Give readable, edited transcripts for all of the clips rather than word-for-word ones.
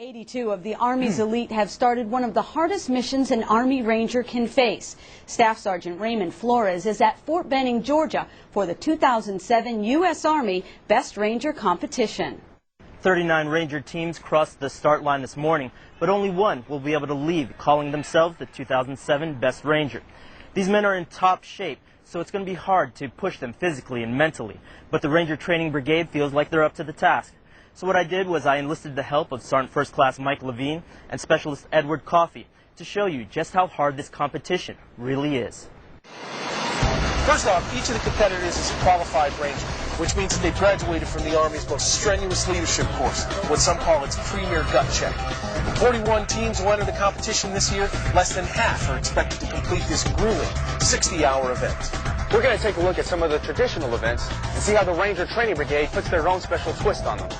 82 of the Army's elite have started one of the hardest missions an Army Ranger can face. Staff Sergeant Raymond Flores is at Fort Benning, Georgia for the 2007 U.S. Army Best Ranger competition. 39 Ranger teams crossed the start line this morning, but only one will be able to leave, calling themselves the 2007 Best Ranger. These men are in top shape, so it's going to be hard to push them physically and mentally, but the Ranger Training Brigade feels like they're up to the task. So what I did was I enlisted the help of Sergeant First Class Mike Levine and Specialist Edward Coffey to show you just how hard this competition really is. First off, each of the competitors is a qualified Ranger, which means that they graduated from the Army's most strenuous leadership course, what some call its premier gut check. 41 teams will enter the competition this year. Less than half are expected to complete this grueling 60-hour event. We're going to take a look at some of the traditional events and see how the Ranger Training Brigade puts their own special twist on them.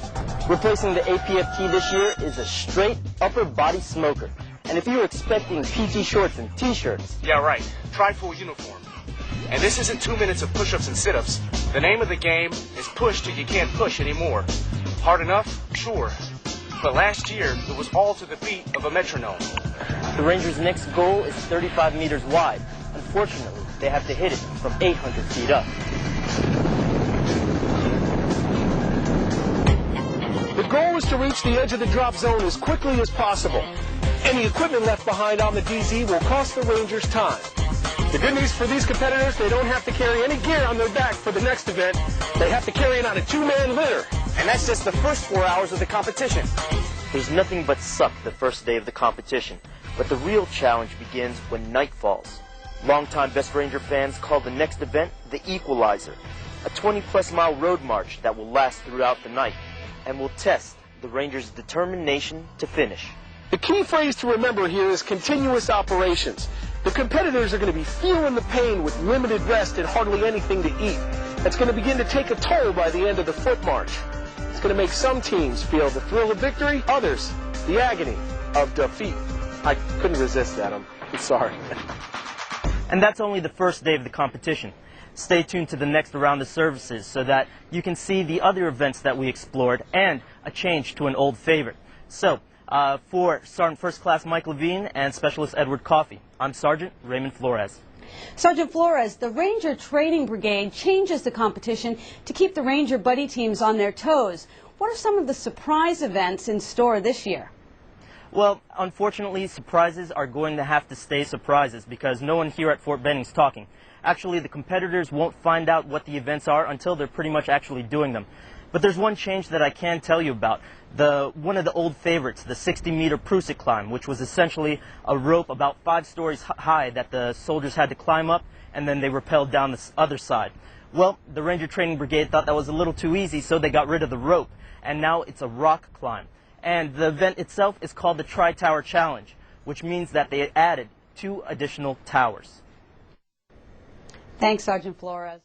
Replacing the APFT this year is a straight upper body smoker. And if you're expecting PT shorts and t-shirts... Yeah, right. Try full uniform. And this isn't 2 minutes of push-ups and sit-ups. The name of the game is push till you can't push anymore. Hard enough? Sure. But last year, it was all to the beat of a metronome. The Rangers' next goal is 35 meters wide. Unfortunately, they have to hit it from 800 feet up. The goal is to reach the edge of the drop zone as quickly as possible. Any equipment left behind on the DZ will cost the Rangers time. The good news for these competitors, they don't have to carry any gear on their back for the next event. They have to carry it on a two-man litter. And that's just the first 4 hours of the competition. There's nothing but suck the first day of the competition, but the real challenge begins when night falls. Longtime Best Ranger fans call the next event the Equalizer, a 20-plus mile road march that will last throughout the night and will test the Rangers' determination to finish. The key phrase to remember here is continuous operations. The competitors are going to be feeling the pain with limited rest and hardly anything to eat. That's going to begin to take a toll by the end of the foot march. It's going to make some teams feel the thrill of victory, others the agony of defeat. I couldn't resist that. I'm sorry. And that's only the first day of the competition. Stay tuned to the next round of services so that you can see the other events that we explored and a change to an old favorite. So, for Sergeant First Class Mike Levine and Specialist Edward Coffey, I'm Sergeant Raymond Flores. Sergeant Flores, the Ranger Training Brigade changes the competition to keep the Ranger buddy teams on their toes. What are some of the surprise events in store this year? Well, unfortunately, surprises are going to have to stay surprises because no one here at Fort Benning's talking. Actually, the competitors won't find out what the events are until they're pretty much actually doing them. But there's one change that I can tell you about. One of the old favorites, the 60-meter Prusik climb, which was essentially a rope about 5 stories high that the soldiers had to climb up, and then they rappelled down the other side. Well, the Ranger Training Brigade thought that was a little too easy, so they got rid of the rope, and now it's a rock climb. And the event itself is called the Tri-Tower Challenge, which means that they added 2 additional towers. Thanks, Sergeant Flores.